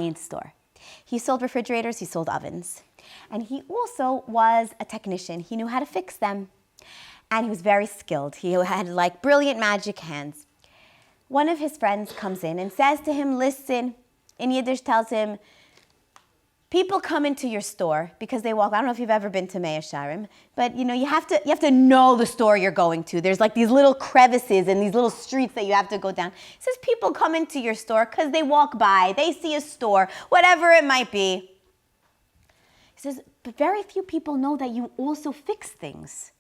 appliance store. He sold refrigerators, he sold ovens. And he also was a technician. He knew how to fix them. And he was very skilled. He had like brilliant magic hands. One of his friends comes in and says to him, listen, in Yiddish tells him, people come into your store because they walk. I don't know if you've ever been to Mea Sharim, but you have to know the store you're going to. There's like these little crevices and these little streets that you have to go down. It says people come into your store because they walk by, they see a store, whatever it might be. He says, but very few people know that you also fix things.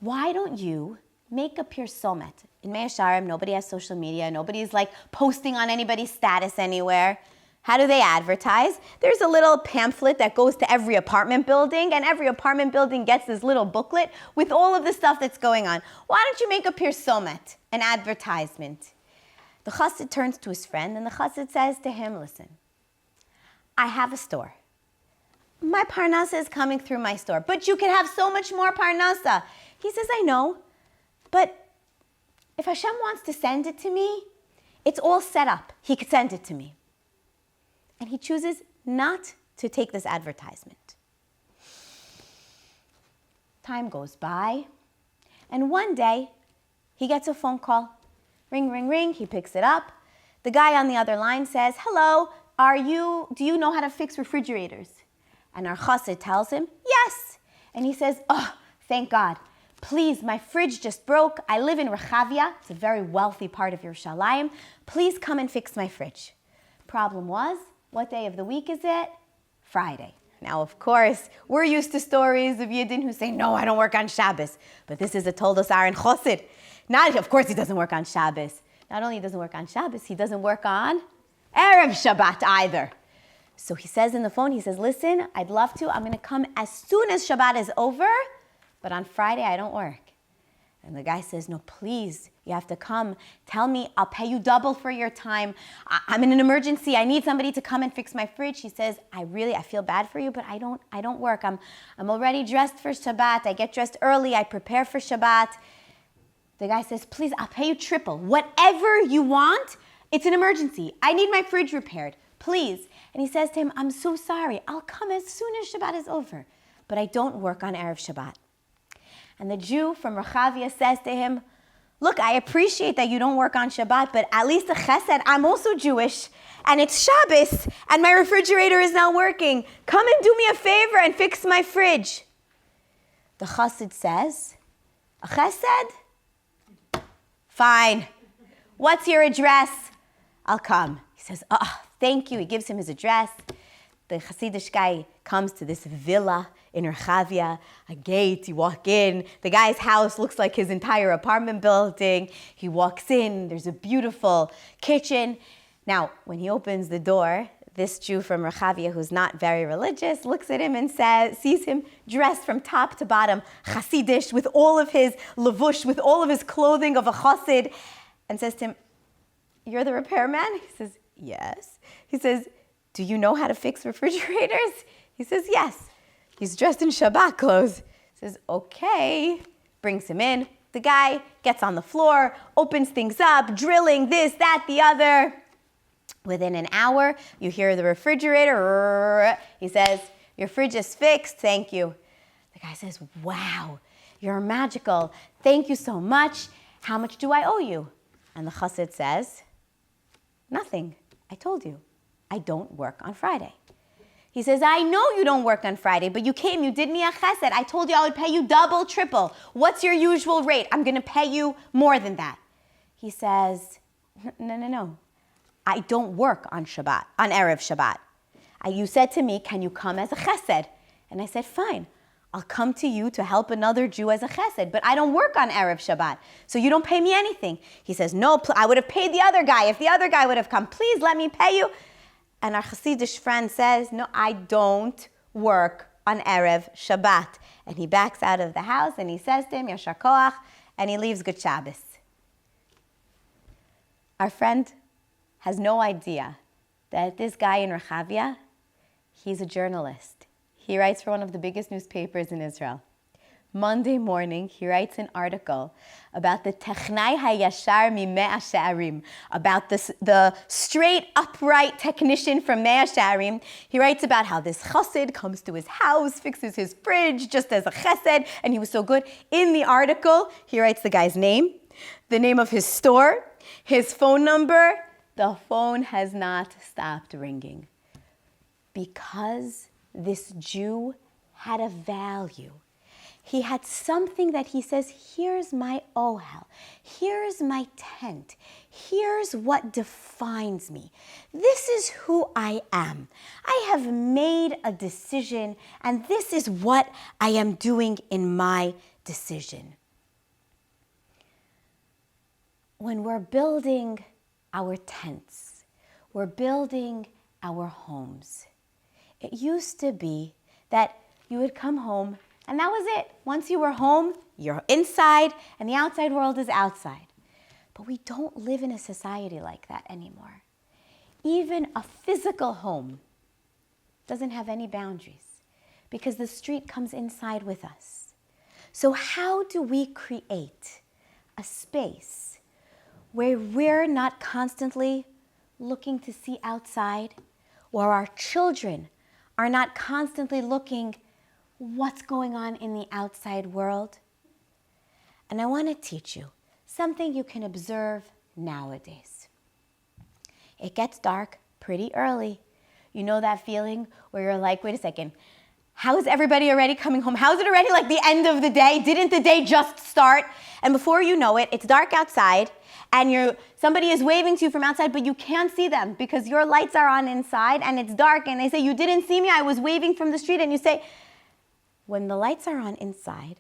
Why don't you make a pirsomet? In Mea Sharim, nobody has social media. Nobody's like posting on anybody's status anywhere. How do they advertise? There's a little pamphlet that goes to every apartment building, and every apartment building gets this little booklet with all of the stuff that's going on. Why don't you make a pirsomet, an advertisement? The chassid turns to his friend, and the chassid says to him, listen, I have a store. My parnasa is coming through my store, but you can have so much more parnasa. He says, I know, but if Hashem wants to send it to me, it's all set up. He could send it to me. And he chooses not to take this advertisement. Time goes by, and one day, he gets a phone call. Ring, ring, ring, he picks it up. The guy on the other line says, hello, do you know how to fix refrigerators? And our chassid tells him, yes. And he says, oh, thank God. Please, my fridge just broke. I live in Rechavia. It's a very wealthy part of Yerushalayim. Please come and fix my fridge. Problem was, what day of the week is it? Friday. Now, of course, we're used to stories of Yidden who say, no, I don't work on Shabbos. But this is a Toldos Aaron Chosid. Of course he doesn't work on Shabbos. Not only he doesn't work on Shabbos, he doesn't work on Erev Shabbat either. So he says in the phone, he says, listen, I'd love to. I'm going to come as soon as Shabbat is over, but on Friday I don't work. And the guy says, no, please, you have to come. Tell me, I'll pay you double for your time. I'm in an emergency. I need somebody to come and fix my fridge. He says, I feel bad for you, but I don't work. I'm already dressed for Shabbat. I get dressed early. I prepare for Shabbat. The guy says, please, I'll pay you triple. Whatever you want, it's an emergency. I need my fridge repaired. Please. And he says to him, I'm so sorry. I'll come as soon as Shabbat is over. But I don't work on Erev Shabbat. And the Jew from Rechavia says to him, look, I appreciate that you don't work on Shabbat, but at least a chesed, I'm also Jewish, and it's Shabbos, and my refrigerator is not working. Come and do me a favor and fix my fridge. The chassid says, a chesed? Fine. What's your address? I'll come. He says, thank you. He gives him his address. The Hasidish guy comes to this villa in Rechavia, a gate, you walk in. The guy's house looks like his entire apartment building. He walks in, there's a beautiful kitchen. Now, when he opens the door, this Jew from Rechavia, who's not very religious, looks at him and sees him dressed from top to bottom, Hasidish, with all of his levush, with all of his clothing of a chassid, and says to him, you're the repairman? He says, yes. He says, do you know how to fix refrigerators? He says, yes. He's dressed in Shabbat clothes. He says, okay. Brings him in. The guy gets on the floor, opens things up, drilling this, that, the other. Within an hour, you hear the refrigerator. He says, your fridge is fixed. Thank you. The guy says, wow, you're magical. Thank you so much. How much do I owe you? And the chassid says, nothing. I told you. I don't work on Friday. He says, I know you don't work on Friday, but you came, you did me a chesed. I told you I would pay you double, triple. What's your usual rate? I'm going to pay you more than that. He says, no. I don't work on Shabbat, on Erev Shabbat. You said to me, can you come as a chesed? And I said, fine. I'll come to you to help another Jew as a chesed, but I don't work on Erev Shabbat, so you don't pay me anything. He says, no, I would have paid the other guy if the other guy would have come. Please let me pay you. And our Hasidish friend says, no, I don't work on Erev Shabbat. And he backs out of the house and he says to him, Yashar Koach, and he leaves Good Shabbos. Our friend has no idea that this guy in Rechavia, he's a journalist. He writes for one of the biggest newspapers in Israel. Monday morning, he writes an article about the Technai Hayashar Mimea She'arim, about the straight, upright technician from Mea She'arim. He writes about how this chassid comes to his house, fixes his fridge just as a chesed, and he was so good. In the article, he writes the guy's name, the name of his store, his phone number. The phone has not stopped ringing because this Jew had a value. He had something that he says, here's my ohel, here's my tent, here's what defines me. This is who I am. I have made a decision, and this is what I am doing in my decision. When we're building our tents, we're building our homes. It used to be that you would come home and that was it. Once you were home, you're inside and the outside world is outside. But we don't live in a society like that anymore. Even a physical home doesn't have any boundaries because the street comes inside with us. So how do we create a space where we're not constantly looking to see outside, or our children are not constantly looking what's going on in the outside world? And I want to teach you something you can observe nowadays. It gets dark pretty early. You know that feeling where you're like, wait a second, how is everybody already coming home? How is it already like the end of the day? Didn't the day just start? And before you know it, it's dark outside and somebody is waving to you from outside, but you can't see them because your lights are on inside and it's dark, and they say, you didn't see me, I was waving from the street. And you say, when the lights are on inside,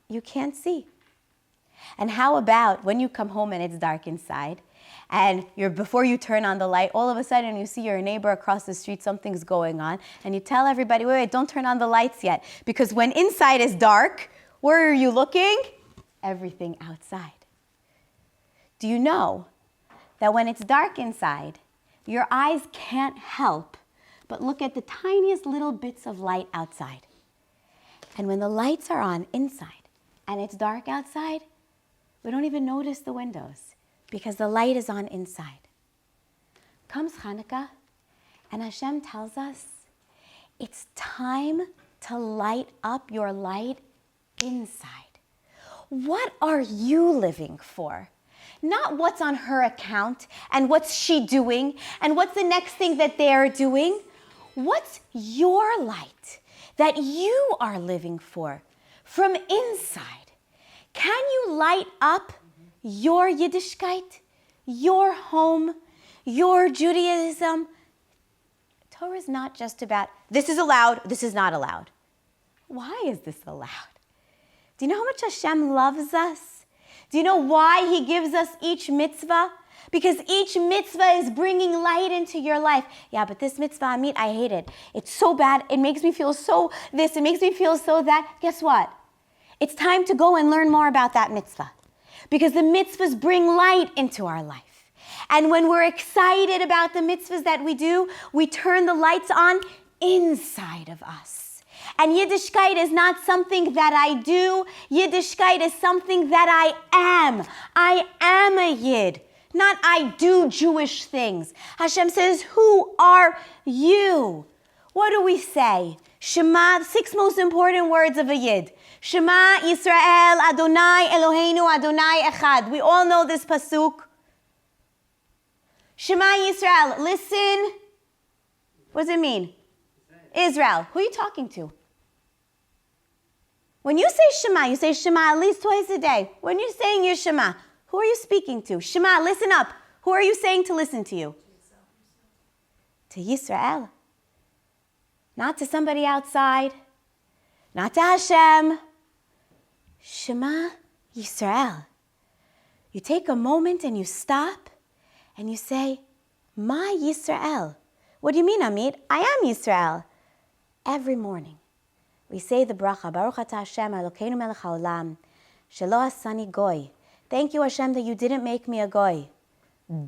you can't see. And how about when you come home and it's dark inside, and before you turn on the light, all of a sudden you see your neighbor across the street, something's going on, and you tell everybody, wait, don't turn on the lights yet. Because when inside is dark, where are you looking? Everything outside. Do you know that when it's dark inside, your eyes can't help but look at the tiniest little bits of light outside? And when the lights are on inside and it's dark outside, we don't even notice the windows because the light is on inside. Comes Hanukkah, and Hashem tells us it's time to light up your light inside. What are you living for? Not what's on her account and what's she doing and what's the next thing that they're doing. What's your light that you are living for from inside? Can you light up your Yiddishkeit, your home, your Judaism? Torah is not just about this is allowed, this is not allowed. Why is this allowed? Do you know how much Hashem loves us? Do you know why He gives us each mitzvah? Because each mitzvah is bringing light into your life. Yeah, but this mitzvah, Amit, I hate it. It's so bad. It makes me feel so this. It makes me feel so that. Guess what? It's time to go and learn more about that mitzvah. Because the mitzvahs bring light into our life. And when we're excited about the mitzvahs that we do, we turn the lights on inside of us. And Yiddishkeit is not something that I do. Yiddishkeit is something that I am. I am a Yid. Not I do Jewish things. Hashem says, who are you? What do we say? Shema, 6 most important words of a Yid. Shema Yisrael, Adonai Eloheinu, Adonai Echad. We all know this pasuk. Shema Yisrael, listen. What does it mean? Israel. Who are you talking to? When you say Shema at least twice a day. When you're saying your Shema, who are you speaking to? Shema, listen up. Who are you saying to listen to you? To Yisrael. Not to somebody outside. Not to Hashem. Shema Yisrael. You take a moment and you stop and you say, my Yisrael. What do you mean, Amit? I am Yisrael. Every morning we say the bracha, Baruch atah Hashem Elokeinu melech haolam, shelo asani goy. Thank you, Hashem, that you didn't make me a goy.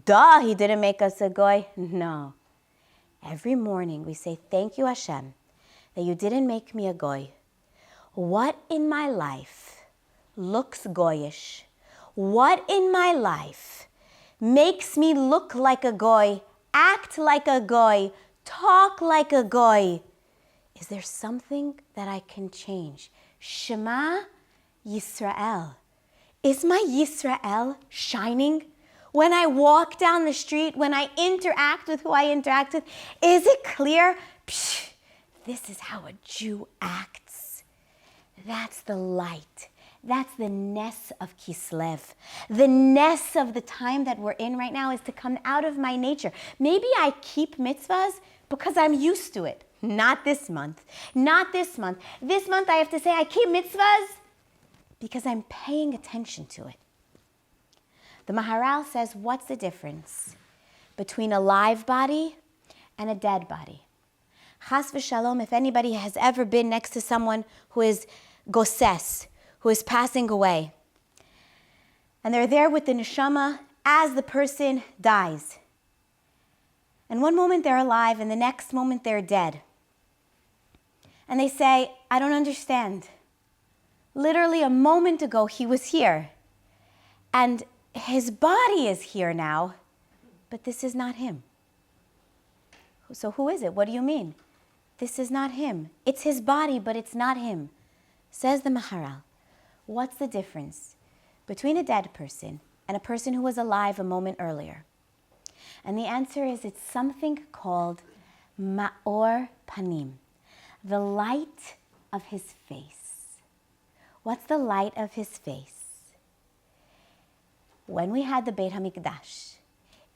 Duh, He didn't make us a goy. No. Every morning we say, thank you, Hashem, that you didn't make me a goy. what in my life looks goyish? What in my life makes me look like a goy, act like a goy, talk like a goy? Is there something that I can change? Shema Yisrael. Is my Yisrael shining? When I walk down the street, when I interact with who I interact with, is it clear? Psh, this is how a Jew acts. That's the light. That's the ness of Kislev. The ness of the time that we're in right now is to come out of my nature. Maybe I keep mitzvahs because I'm used to it. Not this month. Not this month. This month I have to say I keep mitzvahs because I'm paying attention to it. The Maharal says, what's the difference between a live body and a dead body? Chas v'shalom, if anybody has ever been next to someone who is goses, who is passing away, and they're there with the neshama as the person dies. And one moment they're alive and the next moment they're dead. And they say, I don't understand. Literally a moment ago he was here. And his body is here now, but this is not him. So who is it? What do you mean? This is not him. It's his body, but it's not him. Says the Maharal, what's the difference between a dead person and a person who was alive a moment earlier? And the answer is it's something called Ma'or Panim, the light of his face. What's the light of his face? When we had the Beit HaMikdash,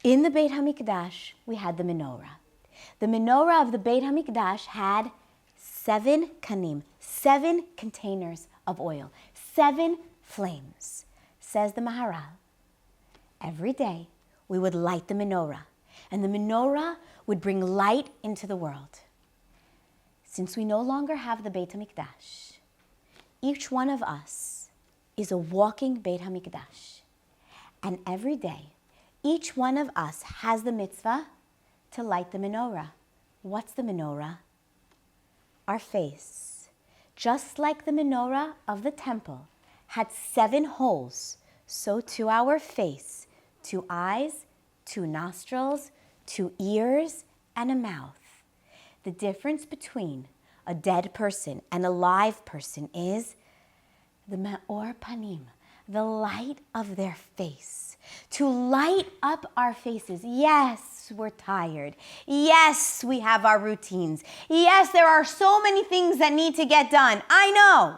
in the Beit HaMikdash, we had the menorah. The menorah of the Beit HaMikdash had 7 kanim, 7 containers of oil, 7 flames. Says the Maharal, every day we would light the menorah, and the menorah would bring light into the world. Since we no longer have the Beit HaMikdash, each one of us is a walking Beit HaMikdash. And every day, each one of us has the mitzvah to light the menorah. What's the menorah? Our face. Just like the menorah of the temple had 7 holes, so too our face, 2 eyes, 2 nostrils, 2 ears, and a mouth. The difference between a dead person and a live person is the Ma'or Panim, the light of their face. To light up our faces. Yes, we're tired. Yes, we have our routines. Yes, there are so many things that need to get done. I know.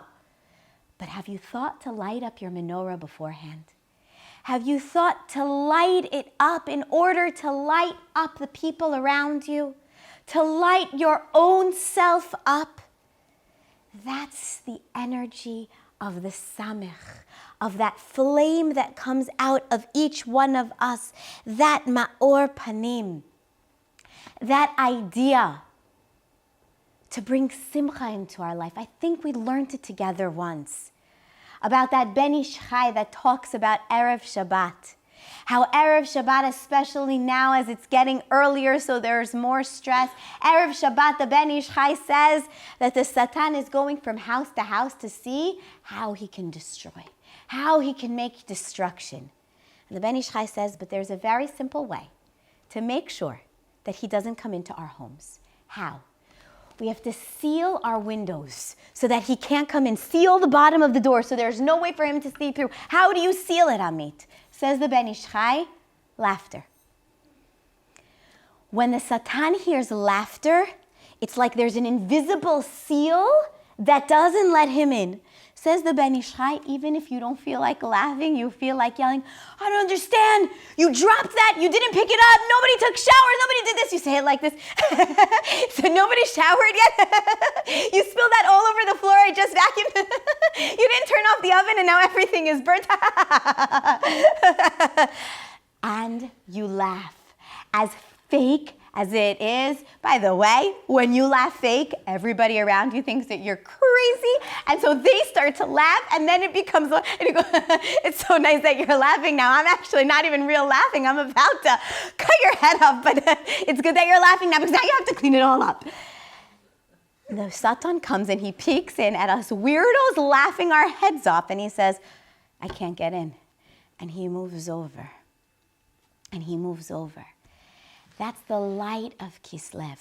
But have you thought to light up your menorah beforehand? Have you thought to light it up in order to light up the people around you? To light your own self up? That's the energy of the samech, of that flame that comes out of each one of us, that ma'or panim, that idea to bring simcha into our life. I think we learned it together once about that Ben Ish Chai that talks about Erev Shabbat. How Erev Shabbat, especially now as it's getting earlier, so there's more stress. Erev Shabbat, the Ben Ish Chai says that the Satan is going from house to house to see how he can destroy, how he can make destruction. And the Ben Ish Chai says, but there's a very simple way to make sure that he doesn't come into our homes. How? We have to seal our windows so that he can't come in. Seal the bottom of the door so there's no way for him to see through. How do you seal it, Amit? Says the Ben Ish Chai, laughter. When the Satan hears laughter, it's like there's an invisible seal that doesn't let him in. Says the Ben Ish Chai, even if you don't feel like laughing, you feel like yelling, I don't understand. You dropped that. You didn't pick it up. Nobody took showers. Nobody did this. You say it like this. So nobody showered yet? You spilled that all over the floor. I just vacuumed. You didn't turn off the oven and now everything is burnt. And you laugh. As fake as it is. By the way, when you laugh fake, everybody around you thinks that you're crazy. And so they start to laugh, and then it becomes, and you go, it's so nice that you're laughing now. I'm actually not even real laughing. I'm about to cut your head off, but it's good that you're laughing now because now you have to clean it all up. The Satan comes and he peeks in at us weirdos laughing our heads off, and he says, I can't get in. And he moves over. And he moves over. That's the light of Kislev.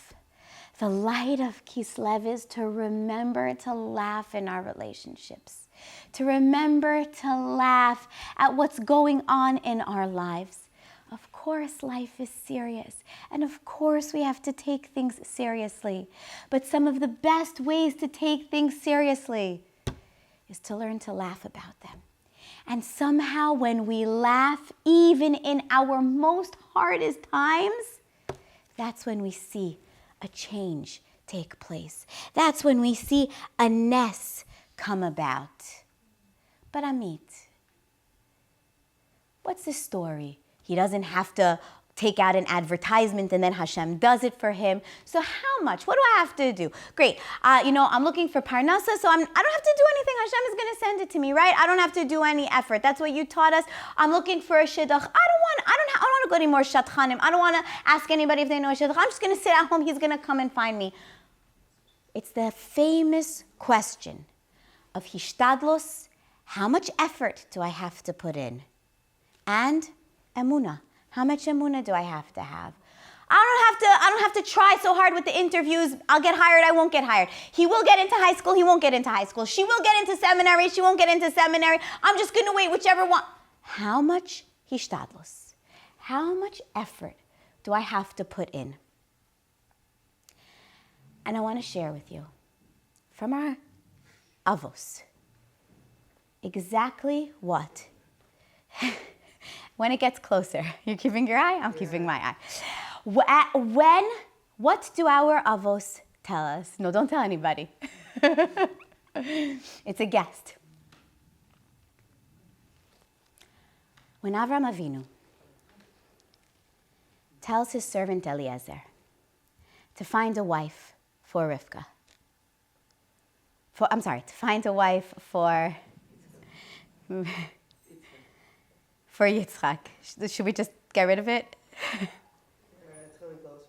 The light of Kislev is to remember to laugh in our relationships, to remember to laugh at what's going on in our lives. Of course, life is serious, and of course, we have to take things seriously. But some of the best ways to take things seriously is to learn to laugh about them. And somehow, when we laugh, even in our most hardest times, that's when we see a change take place. That's when we see a ness come about. But Amit, what's the story? He doesn't have to take out an advertisement and then Hashem does it for him. So how much? What do I have to do? Great. I'm looking for parnasa, so I don't have to do anything. Hashem is going to send it to me, right? I don't have to do any effort. That's what you taught us. I'm looking for a shidduch. I don't want to go to any more shatchanim. I don't want to ask anybody if they know a shidduch. I'm just going to sit at home. He's going to come and find me. It's the famous question of hishtadlos. How much effort do I have to put in? And emunah. How much emunah do I have to have? I don't have to try so hard with the interviews. I'll get hired, I won't get hired. He will get into high school, he won't get into high school. She will get into seminary, she won't get into seminary. I'm just going to wait, whichever one. How much hishtadlos? How much effort do I have to put in? And I want to share with you from our avos exactly what. When it gets closer, you're keeping your eye? I'm keeping my eye. What do our avos tell us? No, don't tell anybody. It's a guest. When Avram Avinu tells his servant Eliezer to find a wife for Rivka, to find a wife for Yitzchak. Should we just get rid of it?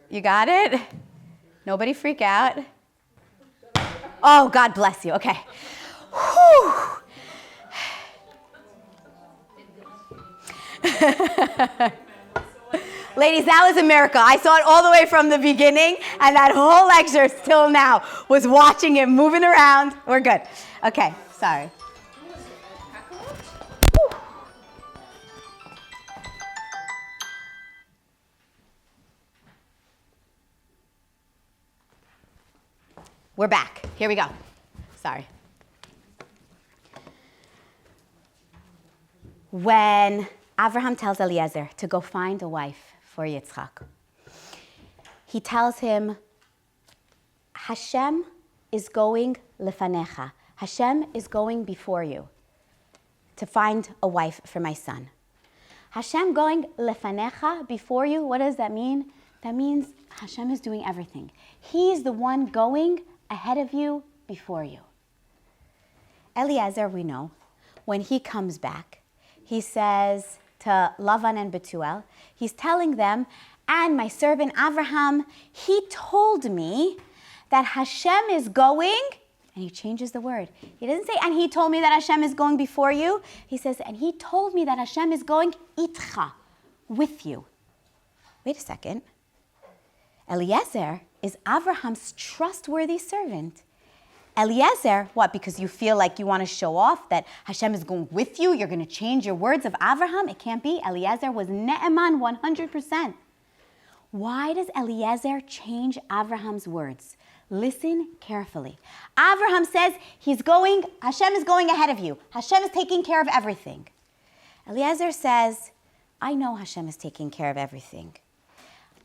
You got it? Nobody freak out. Oh, God bless you. Okay. Whew. Ladies, that was a miracle. I saw it all the way from the beginning, and that whole lecture still now was watching it moving around. We're good. Okay, sorry. We're back. Here we go. Sorry. When Abraham tells Eliezer to go find a wife for Yitzchak, he tells him, Hashem is going lefanecha. Hashem is going before you to find a wife for my son. Hashem going lefanecha, before you, what does that mean? That means Hashem is doing everything. He's the one going ahead of you, before you. Eliezer, we know, when he comes back, he says to Lavan and Betuel, he's telling them, and my servant Abraham, he told me that Hashem is going, and he changes the word. He doesn't say, and he told me that Hashem is going before you. He says, and he told me that Hashem is going itcha, with you. Wait a second. Eliezer is Abraham's trustworthy servant. Eliezer, what? Because you feel like you want to show off that Hashem is going with you? You're going to change your words of Abraham? It can't be. Eliezer was ne'eman 100%. Why does Eliezer change Abraham's words? Listen carefully. Abraham says Hashem is going ahead of you. Hashem is taking care of everything. Eliezer says, I know Hashem is taking care of everything.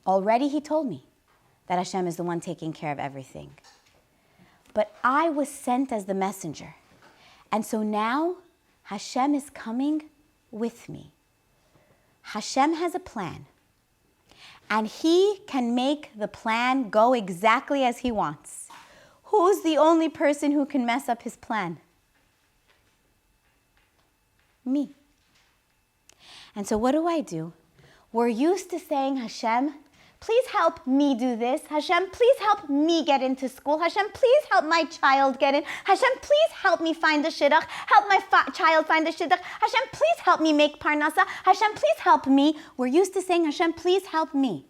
Already he told me that Hashem is the one taking care of everything. But I was sent as the messenger. And so now Hashem is coming with me. Hashem has a plan. And he can make the plan go exactly as he wants. Who's the only person who can mess up his plan? Me. And so what do? We're used to saying, Hashem, please help me do this. Hashem, please help me get into school. Hashem, please help my child get in. Hashem, please help me find the shidduch. Help my child find the shidduch. Hashem, please help me make parnasa. Hashem, please help me. We're used to saying, Hashem, please help me.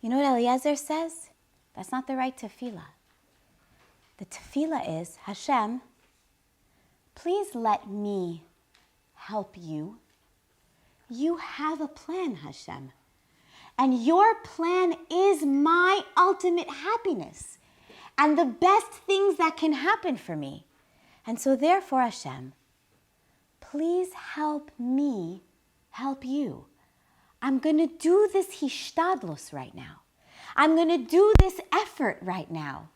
You know what Eliezer says? That's not the right tefillah. The tefillah is, Hashem, please let me help you. You have a plan, Hashem. And your plan is my ultimate happiness and the best things that can happen for me. And so therefore, Hashem, please help me help you. I'm going to do this hishtadlos right now. I'm going to do this effort right now.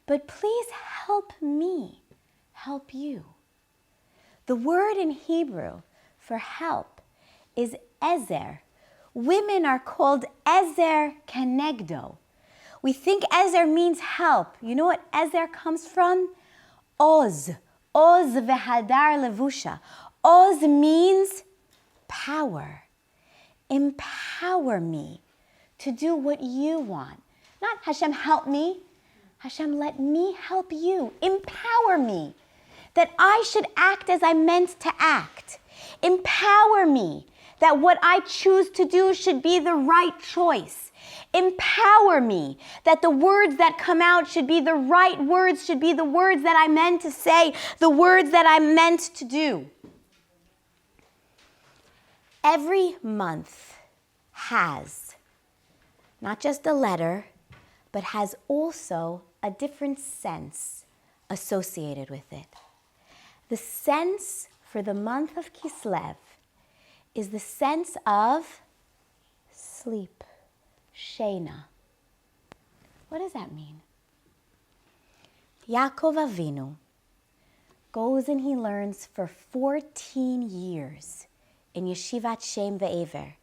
But please help me help you. The word in Hebrew for help is ezer. Women are called ezer kenegdo. We think ezer means help. You know what ezer comes from? Oz. Oz vehadar levusha. Oz means power. Empower me to do what you want. Not Hashem, help me. Hashem, let me help you. Empower me that I should act as I'm meant to act. Empower me that what I choose to do should be the right choice. Empower me that the words that come out should be the right words, should be the words that I meant to say, the words that I meant to do. Every month has not just a letter, but has also a different sense associated with it. The sense for the month of Kislev is the sense of sleep, Sheina. What does that mean? Yaakov Avinu goes and he learns for 14 years in Yeshivat Shem Ve'ever.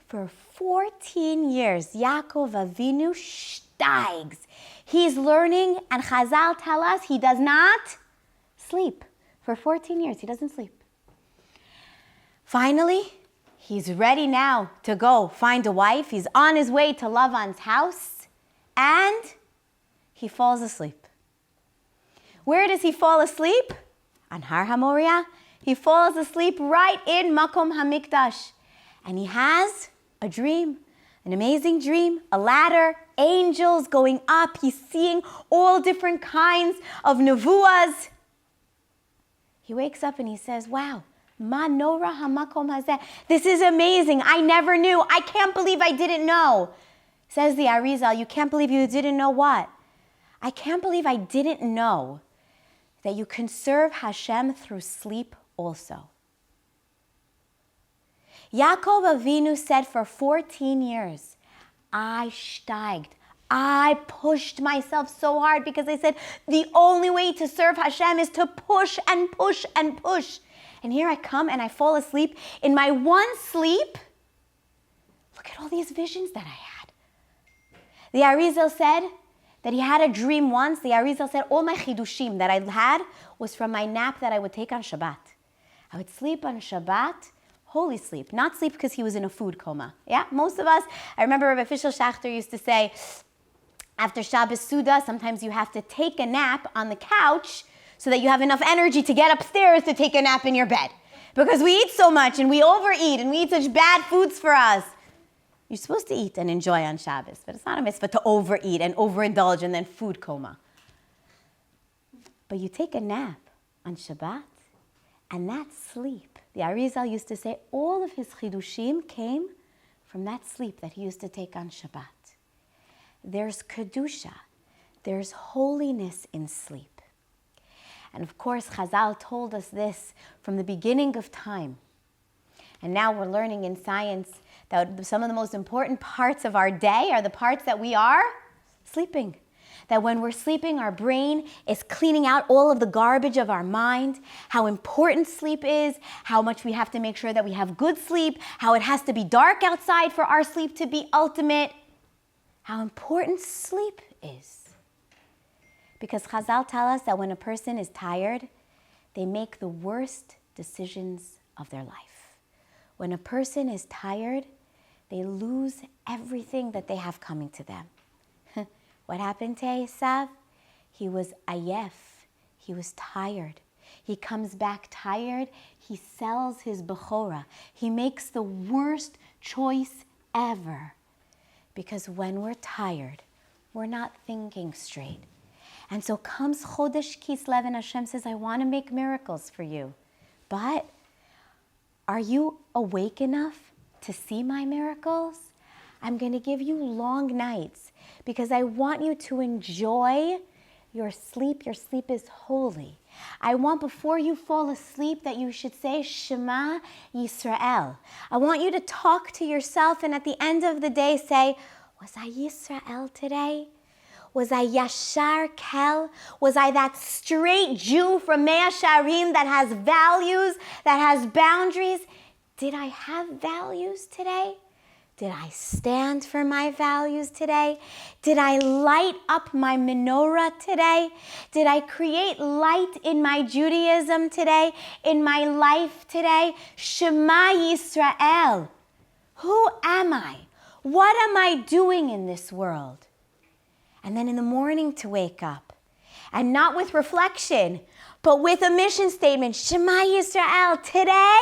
For 14 years, Yaakov Avinu steigs. He's learning, and Chazal tell us he does not sleep. For 14 years, he doesn't sleep. Finally, he's ready now to go find a wife. He's on his way to Lavan's house, and he falls asleep. Where does he fall asleep? On Har HaMoriah. He falls asleep right in Makom HaMikdash. And he has a dream, an amazing dream, a ladder, angels going up. He's seeing all different kinds of nevuas. He wakes up and he says, wow, ma nora hamakom hazeh. This is amazing. I never knew. I can't believe I didn't know. Says the Arizal, you can't believe you didn't know what? I can't believe I didn't know that you can serve Hashem through sleep also. Yaakov Avinu said for 14 years, I steiged. I pushed myself so hard because I said the only way to serve Hashem is to push and push and push. And here I come and I fall asleep. In my one sleep, look at all these visions that I had. The Arizal said that he had a dream once. The Arizal said all my chidushim that I had was from my nap that I would take on Shabbat. I would sleep on Shabbat, holy sleep, not sleep because he was in a food coma. Yeah, most of us, I remember Rabbi Fishel Schachter used to say, after Shabbos Suda, sometimes you have to take a nap on the couch so that you have enough energy to get upstairs to take a nap in your bed. Because we eat so much and we overeat and we eat such bad foods for us. You're supposed to eat and enjoy on Shabbos, but it's not a mitzvah to overeat and overindulge and then food coma. But you take a nap on Shabbat, and that sleep, the Arizal used to say, all of his chidushim came from that sleep that he used to take on Shabbat. There's kedusha, there's holiness in sleep. And of course, Chazal told us this from the beginning of time. And now we're learning in science that some of the most important parts of our day are the parts that we are sleeping. That when we're sleeping, our brain is cleaning out all of the garbage of our mind, how important sleep is, how much we have to make sure that we have good sleep, how it has to be dark outside for our sleep to be ultimate, how important sleep is. Because Chazal tell us that when a person is tired, they make the worst decisions of their life. When a person is tired, they lose everything that they have coming to them. What happened to Esav? He was ayef. He was tired. He comes back tired. He sells his Bechorah. He makes the worst choice ever. Because when we're tired, we're not thinking straight. And so comes Chodesh Kislev and Hashem says, I want to make miracles for you. But are you awake enough to see my miracles? I'm going to give you long nights because I want you to enjoy your sleep. Your sleep is holy. I want before you fall asleep that you should say Shema Yisrael. I want you to talk to yourself and at the end of the day say, was I Yisrael today? Was I Yashar Kel? Was I that straight Jew from Mea Sharim that has values, that has boundaries? Did I have values today? Did I stand for my values today? Did I light up my menorah today? Did I create light in my Judaism today, in my life today? Shema Yisrael. Who am I? What am I doing in this world? And then in the morning to wake up, and not with reflection, but with a mission statement, Shema Yisrael, today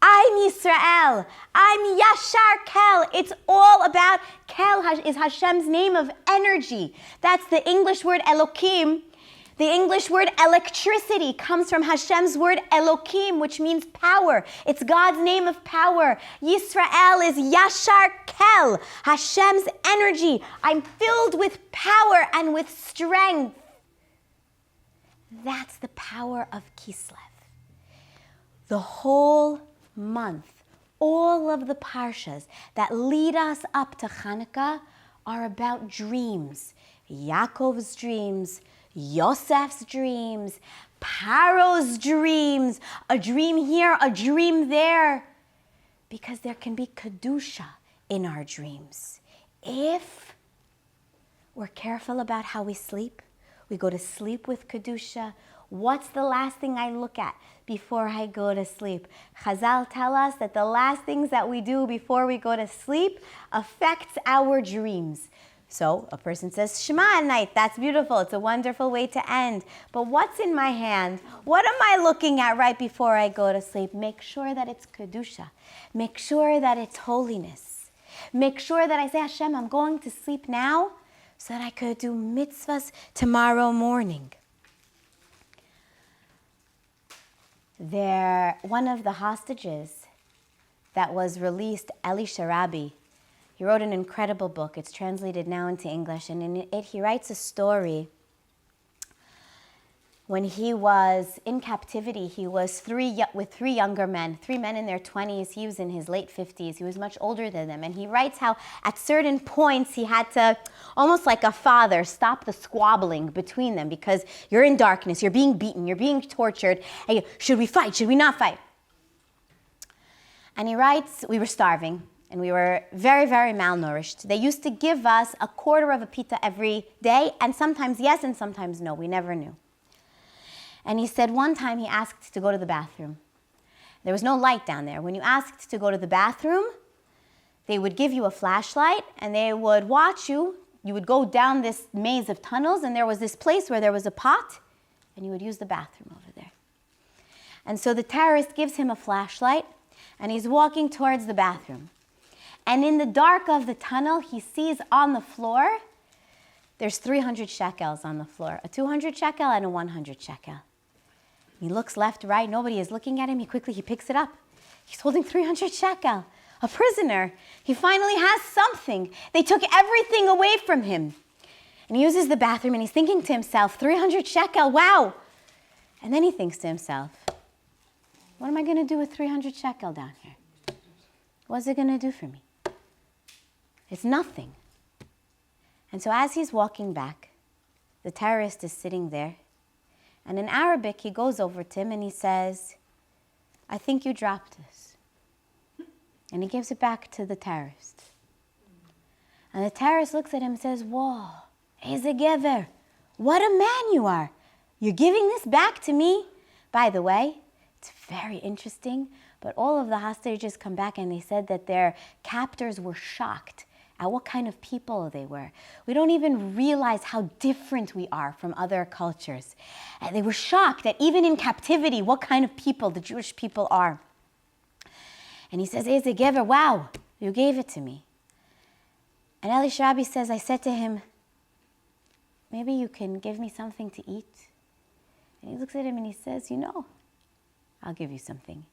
I'm Yisrael, I'm Yashar Kel. It's all about, Kel is Hashem's name of energy. That's the English word Elokim. The English word electricity comes from Hashem's word Elokim, which means power. It's God's name of power. Yisrael is Yashar Kel, Hashem's energy. I'm filled with power and with strength. That's the power of Kislev. The whole month, all of the parshas that lead us up to Hanukkah are about dreams. Yaakov's dreams, Yosef's dreams, Paro's dreams, a dream here, a dream there. Because there can be Kedusha in our dreams. If we're careful about how we sleep, we go to sleep with Kedusha. What's the last thing I look at before I go to sleep? Chazal tell us that the last things that we do before we go to sleep affects our dreams. So a person says, Shema at night, that's beautiful, it's a wonderful way to end. But what's in my hand? What am I looking at right before I go to sleep? Make sure that it's Kedusha. Make sure that it's holiness. Make sure that I say, Hashem, I'm going to sleep now so that I could do mitzvahs tomorrow morning. One of the hostages that was released, Eli Sharabi, he wrote an incredible book. It's translated now into English, and in it he writes a story. When he was in captivity, he was with three younger men, 3 men in their 20s. He was in his late 50s. He was much older than them. And he writes how at certain points he had to, almost like a father, stop the squabbling between them because you're in darkness, you're being beaten, you're being tortured. And should we fight? Should we not fight? And he writes, we were starving and we were very, very malnourished. They used to give us a quarter of a pita every day, and sometimes yes and sometimes no. We never knew. And he said one time he asked to go to the bathroom. There was no light down there. When you asked to go to the bathroom, they would give you a flashlight and they would watch you. You would go down this maze of tunnels and there was this place where there was a pot and you would use the bathroom over there. And so the terrorist gives him a flashlight and he's walking towards the bathroom. And in the dark of the tunnel, he sees on the floor, there's 300 shekels on the floor, a 200 shekel and a 100 shekel. He looks left, right, nobody is looking at him. He picks it up. He's holding 300 shekel, a prisoner. He finally has something. They took everything away from him. And he uses the bathroom and he's thinking to himself, 300 shekel, wow. And then he thinks to himself, what am I going to do with 300 shekel down here? What's it going to do for me? It's nothing. And so as he's walking back, the terrorist is sitting there. And in Arabic, he goes over to him and he says, I think you dropped this. And he gives it back to the terrorist. And the terrorist looks at him and says, whoa, he's a giver. What a man you are. You're giving this back to me. By the way, it's very interesting, But all of the hostages come back and they said that their captors were shocked at what kind of people they were. We don't even realize how different we are from other cultures. And they were shocked that even in captivity, what kind of people the Jewish people are. And he says, Eze Gever, wow, you gave it to me. And Eli Sharabi says, I said to him, maybe you can give me something to eat. And he looks at him and he says, I'll give you something.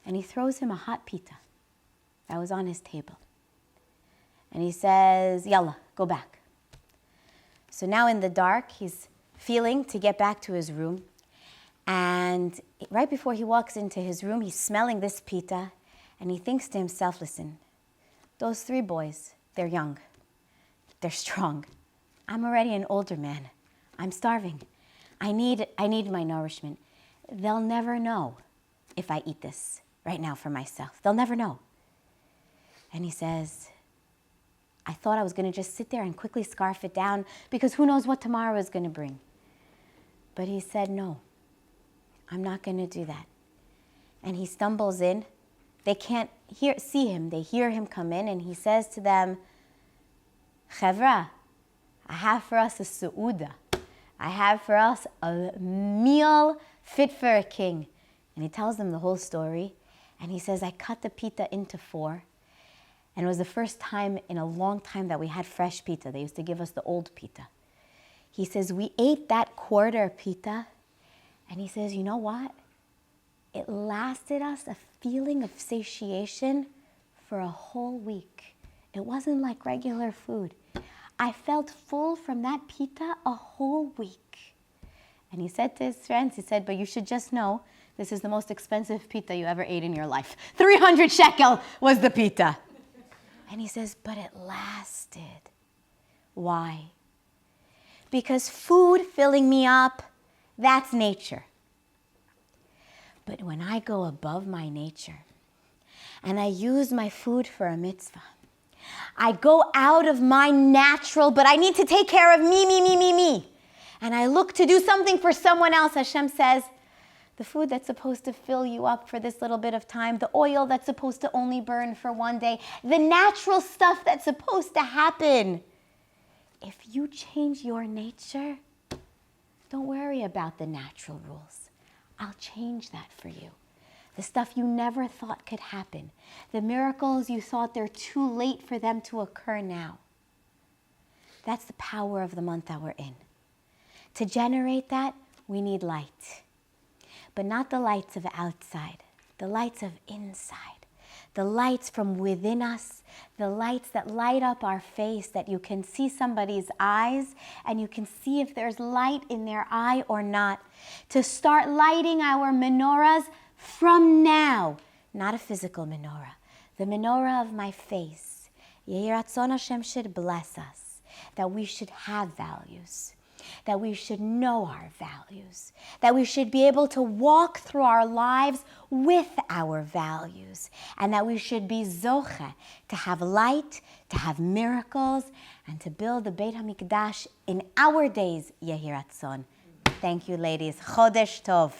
And he throws him a hot pita that was on his table. And he says, Yalla, go back. So now in the dark, he's feeling to get back to his room. And right before he walks into his room, he's smelling this pita. And he thinks to himself, listen, those 3 boys, they're young. They're strong. I'm already an older man. I'm starving. I need my nourishment. They'll never know if I eat this right now for myself. They'll never know. And he says, I thought I was going to just sit there and quickly scarf it down because who knows what tomorrow is going to bring. But he said, no, I'm not going to do that. And he stumbles in. They can't see him. They hear him come in and he says to them, Chevra, I have for us a su'uda. I have for us a meal fit for a king. And he tells them the whole story. And he says, I cut the pita into 4. And it was the first time in a long time that we had fresh pita. They used to give us the old pita. He says, we ate that quarter pita. And he says, you know what? It lasted us a feeling of satiation for a whole week. It wasn't like regular food. I felt full from that pita a whole week. And he said to his friends, he said, but you should just know, this is the most expensive pita you ever ate in your life. 300 shekel was the pita. And he says, but it lasted. Why? Because food filling me up, that's nature. But when I go above my nature and I use my food for a mitzvah, I go out of my natural, but I need to take care of me. And I look to do something for someone else. Hashem says, the food that's supposed to fill you up for this little bit of time, the oil that's supposed to only burn for one day, the natural stuff that's supposed to happen. If you change your nature, don't worry about the natural rules. I'll change that for you. The stuff you never thought could happen. The miracles you thought they're too late for them to occur now. That's the power of the month that we're in. To generate that, we need light. But not the lights of outside, the lights of inside. The lights from within us, the lights that light up our face, that you can see somebody's eyes and you can see if there's light in their eye or not. To start lighting our menorahs from now, not a physical menorah, the menorah of my face. Yehi Ratzon Hashem should bless us, that we should have values, that we should know our values, that we should be able to walk through our lives with our values, and that we should be zoche, to have light, to have miracles, and to build the Beit HaMikdash in our days, Yehi Ratzon. Thank you, ladies. Chodesh Tov.